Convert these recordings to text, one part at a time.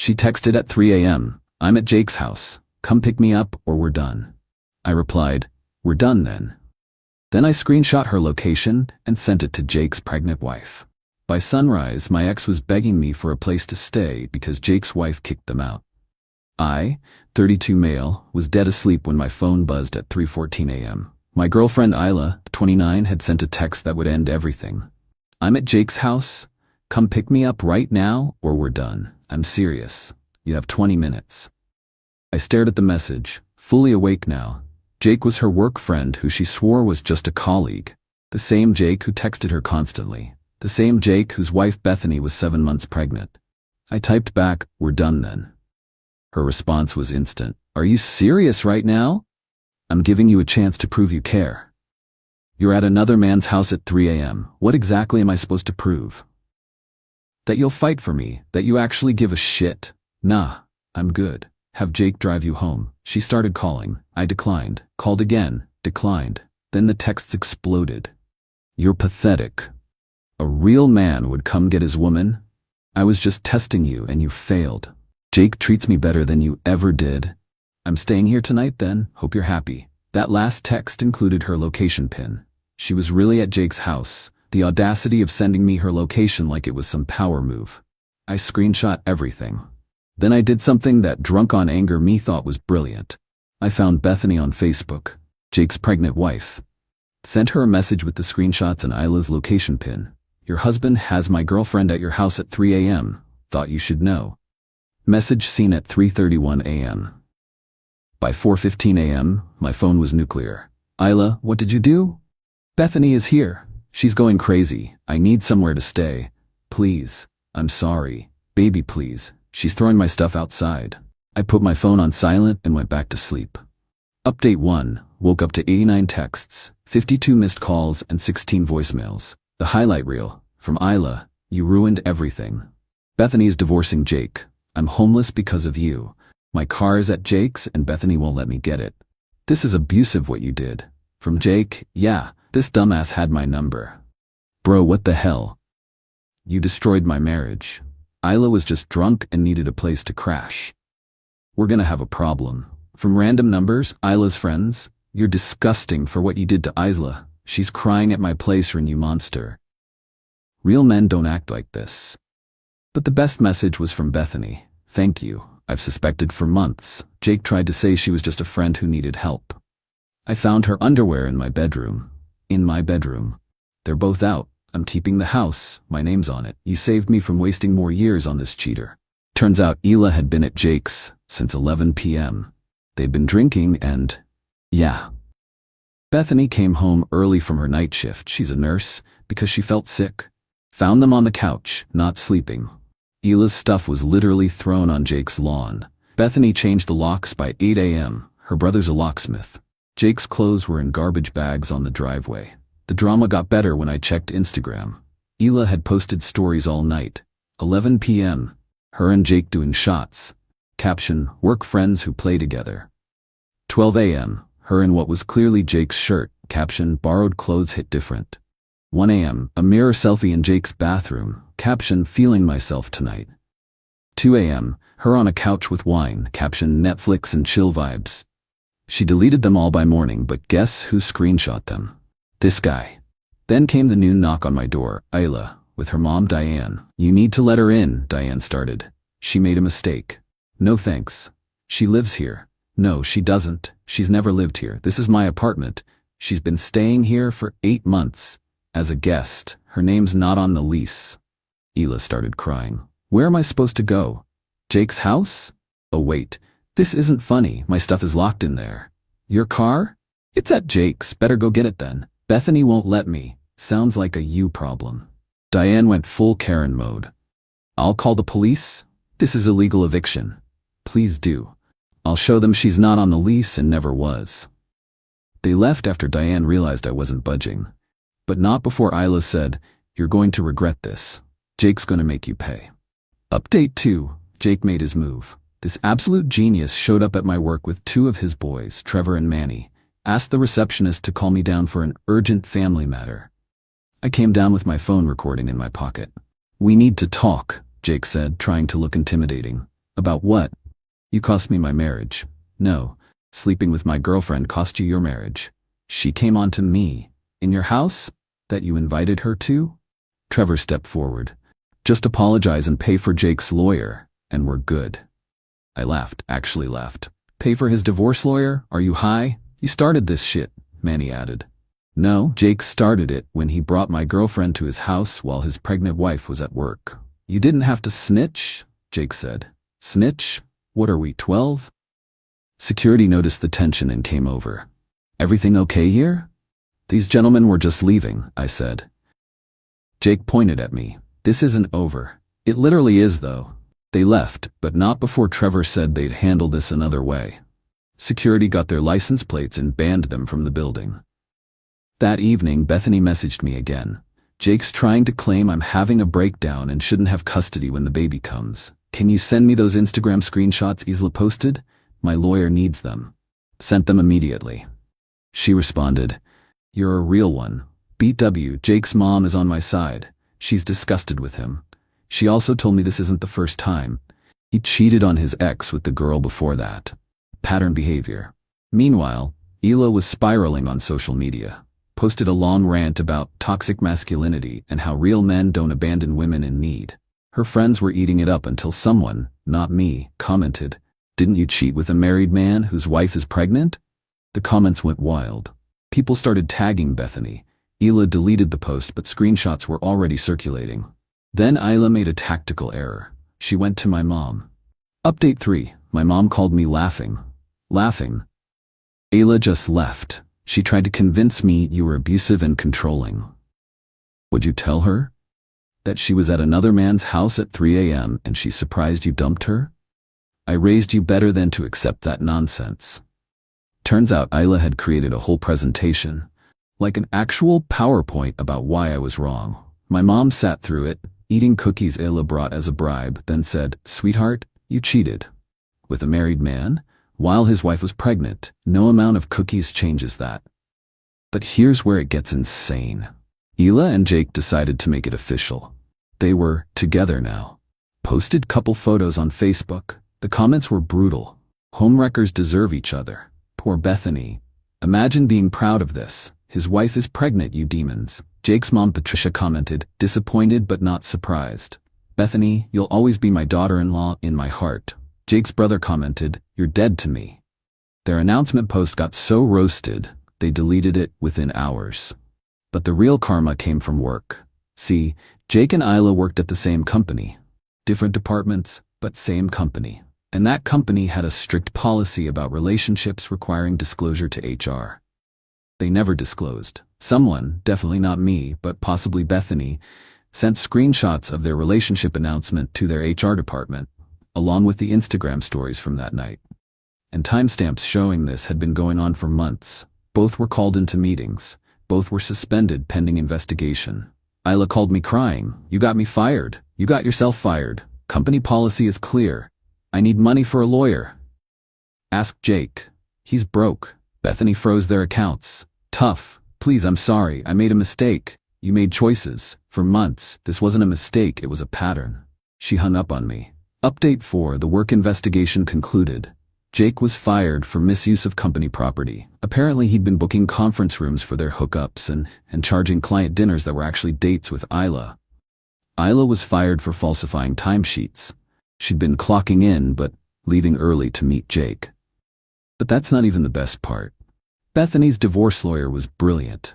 She texted at 3 a.m., "I'm at Jake's house. Come pick me up or we're done." I replied, "We're done then." Then I screenshot her location and sent it to Jake's pregnant wife. By sunrise, my ex was begging me for a place to stay because Jake's wife kicked them out. I, 32 male, was dead asleep when my phone buzzed at 3:14 a.m. My girlfriend Isla, 29, had sent a text that would end everything. "I'm at Jake's house. Come pick me up right now or we're done. I'm serious. You have 20 minutes. I stared at the message, fully awake now. Jake was her work friend who she swore was just a colleague. The same Jake who texted her constantly. The same Jake whose wife Bethany was 7 months pregnant. I typed back, "We're done then." Her response was instant. "Are you serious right now? I'm giving you a chance to prove you care. You're at another man's house at 3 a.m. What exactly am I supposed to prove? That you'll fight for me, that you actually give a shit? Nah, I'm good. Have Jake drive you home." She started calling. I declined. Called again. Declined. Then the texts exploded. "You're pathetic. A real man would come get his woman? I was just testing you and you failed. Jake treats me better than you ever did. I'm staying here tonight then. Hope you're happy." That last text included her location pin. She was really at Jake's house. The audacity of sending me her location like it was some power move. I screenshot everything. Then I did something that drunk on anger me thought was brilliant. I found Bethany on Facebook, Jake's pregnant wife. Sent her a message with the screenshots and Isla's location pin. "Your husband has my girlfriend at your house at 3 a.m. Thought you should know." Message seen at 3:31 a.m. By 4:15 a.m., my phone was nuclear. "Isla, what did you do?" "Bethany is here. She's going crazy. I need somewhere to stay. Please. I'm sorry. Baby, please. She's throwing my stuff outside." I put my phone on silent and went back to sleep. Update 1. Woke up to 89 texts, 52 missed calls, and 16 voicemails. The highlight reel. From Isla, "You ruined everything. Bethany is divorcing Jake. I'm homeless because of you. My car is at Jake's and Bethany won't let me get it. This is abusive what you did." From Jake, "Yeah, this dumbass had my number. Bro, what the hell? You destroyed my marriage. Isla was just drunk and needed a place to crash. We're gonna have a problem." From random numbers, Isla's friends, "You're disgusting for what you did to Isla. She's crying at my place, you monster. Real men don't act like this." But the best message was from Bethany. "Thank you. I've suspected for months. Jake tried to say she was just a friend who needed help. I found her underwear in my bedroom. In my bedroom. They're both out. I'm keeping the house. My name's on it. You saved me from wasting more years on this cheater." Turns out Isla had been at Jake's since 11 p.m. They'd been drinking and, yeah. Bethany came home early from her night shift, she's a nurse, because she felt sick. Found them on the couch, not sleeping. Ila's stuff was literally thrown on Jake's lawn. Bethany changed the locks by 8 a.m. Her brother's a locksmith. Jake's clothes were in garbage bags on the driveway. The drama got better when I checked Instagram. Isla had posted stories all night. 11 p.m. Her and Jake doing shots. Caption, "Work friends who play together." 12 a.m. Her in what was clearly Jake's shirt. Caption, "Borrowed clothes hit different." 1 a.m. A mirror selfie in Jake's bathroom. Caption, "Feeling myself tonight." 2 a.m. Her on a couch with wine. Caption, "Netflix and chill vibes." She deleted them all by morning, but guess who screenshot them? This guy. Then came the noon knock on my door. Isla, with her mom Diane. "You need to let her in," Diane started. "She made a mistake." "No thanks. She lives here." "No, she doesn't. She's never lived here. This is my apartment. She's been staying here for 8 months. As a guest. Her name's not on the lease." Isla started crying. "Where am I supposed to go? Jake's house? Oh wait, this isn't funny. My stuff is locked in there." "Your car? It's at Jake's. Better go get it then." "Bethany won't let me." Sounds like a you problem. Diane went full Karen mode. "I'll call the police. This is illegal eviction. Please do. I'll show them she's not on the lease and never was." They left after Diane realized I wasn't budging. But not before Isla said, "You're going to regret this. Jake's gonna make you pay." Update 2. Jake made his move. This absolute genius showed up at my work with 2 of his boys, Trevor and Manny. Asked the receptionist to call me down for an urgent family matter. I came down with my phone recording in my pocket. "We need to talk," Jake said, trying to look intimidating. About what? You cost me my marriage. No, sleeping with my girlfriend cost you your marriage. She came on to me. In your house? That you invited her to? Trevor stepped forward. Just apologize and pay for Jake's lawyer, and we're good. I laughed, actually laughed. Pay for his divorce lawyer? Are you high? You started this shit, Manny added. No, Jake started it when he brought my girlfriend to his house while his pregnant wife was at work. You didn't have to snitch, Jake said. Snitch? What are we, 12? Security noticed the tension and came over. Everything okay here? These gentlemen were just leaving, I said. Jake pointed at me. This isn't over. It literally is, though. They left, but not before Trevor said they'd handle this another way. Security got their license plates and banned them from the building. That evening, Bethany messaged me again. Jake's trying to claim I'm having a breakdown and shouldn't have custody when the baby comes. Can you send me those Instagram screenshots Isla posted? My lawyer needs them. Sent them immediately. She responded, You're a real one. BW, Jake's mom is on my side. She's disgusted with him. She also told me this isn't the first time. He cheated on his ex with the girl before that. Pattern behavior. Meanwhile, Isla was spiraling on social media. Posted a long rant about toxic masculinity and how real men don't abandon women in need. Her friends were eating it up until someone, not me, commented, Didn't you cheat with a married man whose wife is pregnant? The comments went wild. People started tagging Bethany. Isla deleted the post, but screenshots were already circulating. Then Isla made a tactical error. She went to my mom. Update 3. My mom called me laughing. Laughing. Isla just left. She tried to convince me you were abusive and controlling. Would you tell her? That she was at another man's house at 3 a.m. and she's surprised you dumped her? I raised you better than to accept that nonsense. Turns out Isla had created a whole presentation, like an actual PowerPoint about why I was wrong. My mom sat through it, eating cookies Isla brought as a bribe, then said, Sweetheart, you cheated. With a married man? While his wife was pregnant. No amount of cookies changes that. But here's where it gets insane. Isla and Jake decided to make it official. They were together now. Posted couple photos on Facebook. The comments were brutal. Homewreckers deserve each other. Poor Bethany. Imagine being proud of this. His wife is pregnant, you demons. Jake's mom Patricia commented, disappointed but not surprised. Bethany, you'll always be my daughter-in-law in my heart. Jake's brother commented, You're dead to me. Their announcement post got so roasted, they deleted it within hours. But the real karma came from work. See, Jake and Isla worked at the same company. Different departments, but same company. And that company had a strict policy about relationships requiring disclosure to HR. They never disclosed. Someone, definitely not me, but possibly Bethany, sent screenshots of their relationship announcement to their HR department, along with the Instagram stories from that night. And timestamps showing this had been going on for months. Both were called into meetings. Both were suspended pending investigation. Isla called me crying, You got me fired. You got yourself fired. Company policy is clear. I need money for a lawyer. Ask Jake. He's broke. Bethany froze their accounts. Tough. Please, I'm sorry. I made a mistake. You made choices. For months, this wasn't a mistake, it was a pattern. She hung up on me. Update 4. The work investigation concluded. Jake was fired for misuse of company property. Apparently he'd been booking conference rooms for their hookups and charging client dinners that were actually dates with Isla. Isla was fired for falsifying timesheets. She'd been clocking in but leaving early to meet Jake. But that's not even the best part. Bethany's divorce lawyer was brilliant.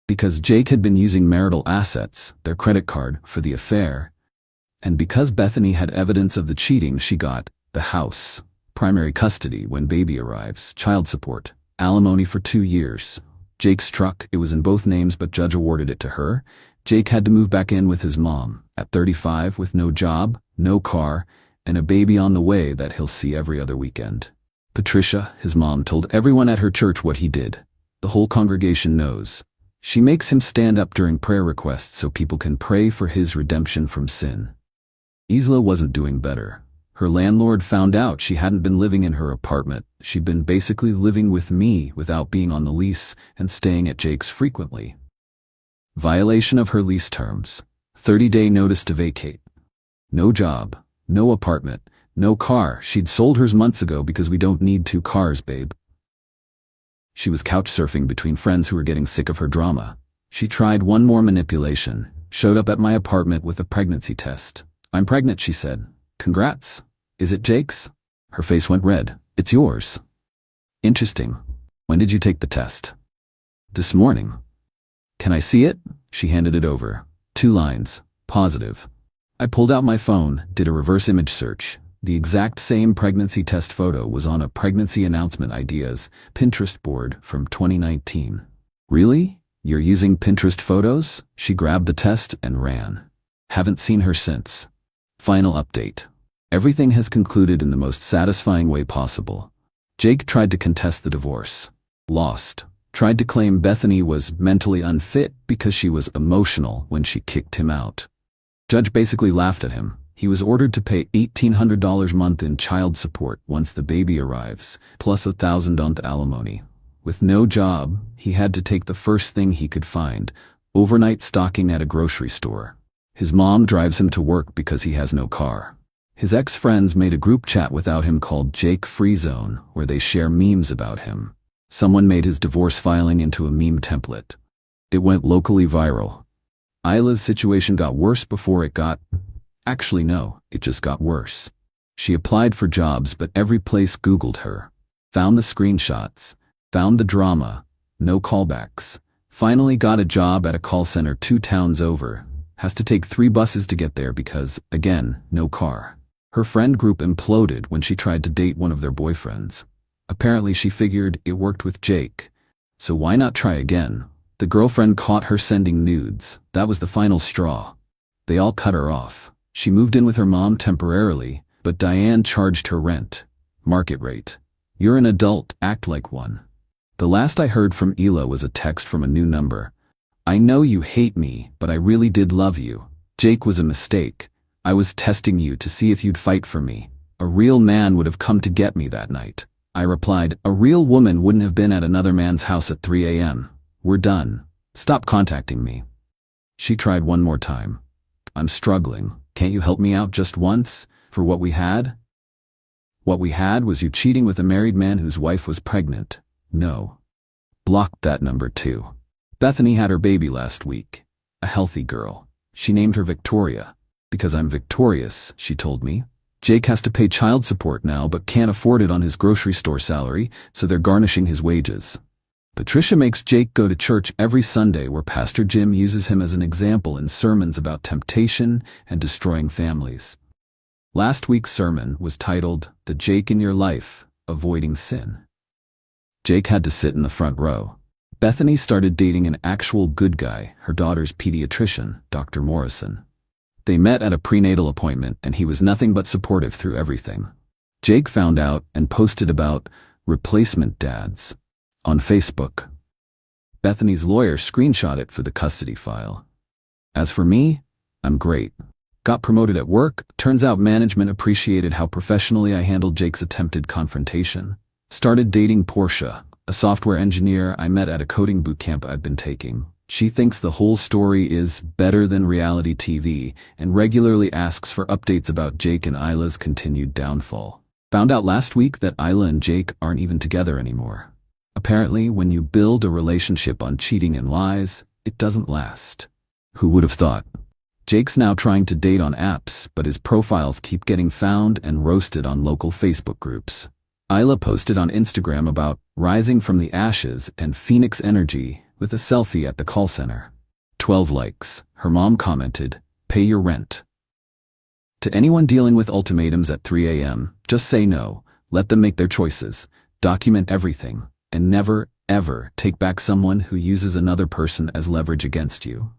Because Jake had been using marital assets, their credit card, for the affair, and because Bethany had evidence of the cheating, she got the house, primary custody when baby arrives, child support, alimony for 2 years. Jake's truck, it was in both names but judge awarded it to her. Jake had to move back in with his mom, at 35 with no job, no car, and a baby on the way that he'll see every other weekend. Patricia, his mom, told everyone at her church what he did. The whole congregation knows. She makes him stand up during prayer requests so people can pray for his redemption from sin. Isla wasn't doing better. Her landlord found out she hadn't been living in her apartment. She'd been basically living with me without being on the lease and staying at Jake's frequently. Violation of her lease terms. 30-day notice to vacate. No job, no apartment, No car. She'd sold hers months ago because we don't need 2 cars, babe. She was couch surfing between friends who were getting sick of her drama. She tried one more manipulation, showed up at my apartment with a pregnancy test. I'm pregnant, she said. Congrats. Is it Jake's? Her face went red. It's yours. Interesting. When did you take the test? This morning. Can I see it? She handed it over. 2 lines. Positive. I pulled out my phone, did a reverse image search. The exact same pregnancy test photo was on a pregnancy announcement ideas Pinterest board from 2019. Really? You're using Pinterest photos? She grabbed the test and ran. Haven't seen her since. Final update. Everything has concluded in the most satisfying way possible. Jake tried to contest the divorce. Lost. Tried to claim Bethany was mentally unfit because she was emotional when she kicked him out. Judge basically laughed at him. He was ordered to pay $1,800 a month in child support once the baby arrives, plus $1,000 alimony. With no job, he had to take the first thing he could find, overnight stocking at a grocery store. His mom drives him to work because he has no car. His ex-friends made a group chat without him called Jake Free Zone, where they share memes about him. Someone made his divorce filing into a meme template. It went locally viral. Isla's situation got worse before it got... Actually, no, it just got worse. She applied for jobs, but every place Googled her. Found the screenshots. Found the drama. No callbacks. Finally got a job at a call center 2 towns over. Has to take 3 buses to get there because, again, no car. Her friend group imploded when she tried to date one of their boyfriends. Apparently she figured it worked with Jake. So why not try again? The girlfriend caught her sending nudes. That was the final straw. They all cut her off. She moved in with her mom temporarily, but Diane charged her rent. Market rate. You're an adult, act like one. The last I heard from Ela was a text from a new number. I know you hate me, but I really did love you. Jake was a mistake. I was testing you to see if you'd fight for me. A real man would have come to get me that night. I replied, a real woman wouldn't have been at another man's house at 3 a.m. We're done. Stop contacting me. She tried one more time. I'm struggling. Can't you help me out just once, for what we had? What we had was you cheating with a married man whose wife was pregnant. No. Blocked that number too. Bethany had her baby last week. A healthy girl. She named her Victoria. Because I'm victorious, she told me. Jake has to pay child support now but can't afford it on his grocery store salary, so they're garnishing his wages. Patricia makes Jake go to church every Sunday where Pastor Jim uses him as an example in sermons about temptation and destroying families. Last week's sermon was titled, The Jake in Your Life, Avoiding Sin. Jake had to sit in the front row. Bethany started dating an actual good guy, her daughter's pediatrician, Dr. Morrison. They met at a prenatal appointment and he was nothing but supportive through everything. Jake found out and posted about replacement dads on Facebook. Bethany's lawyer screenshot it for the custody file. As for me, I'm great. Got promoted at work. Turns out management appreciated how professionally I handled Jake's attempted confrontation. Started dating Portia, a software engineer I met at a coding bootcamp I've been taking. She thinks the whole story is better than reality TV and regularly asks for updates about Jake and Isla's continued downfall. Found out last week that Isla and Jake aren't even together anymore. Apparently, when you build a relationship on cheating and lies, it doesn't last. Who would have thought? Jake's now trying to date on apps, but his profiles keep getting found and roasted on local Facebook groups. Isla posted on Instagram about rising from the ashes and Phoenix energy with a selfie at the call center. 12 likes. Her mom commented, pay your rent. To anyone dealing with ultimatums at 3 a.m., just say no, let them make their choices, document everything, and never, ever take back someone who uses another person as leverage against you.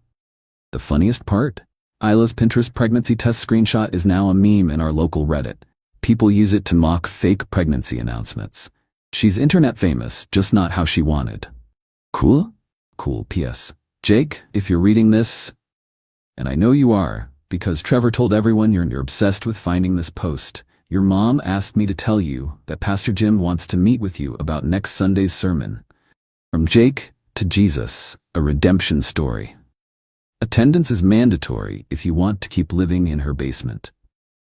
The funniest part? Isla's Pinterest pregnancy test screenshot is now a meme in our local Reddit. People use it to mock fake pregnancy announcements. She's internet famous, just not how she wanted. Cool? Cool. P.S. Jake, if you're reading this, and I know you are, because Trevor told everyone you're obsessed with finding this post, your mom asked me to tell you that Pastor Jim wants to meet with you about next Sunday's sermon. From Jake to Jesus, a redemption story. Attendance is mandatory if you want to keep living in her basement.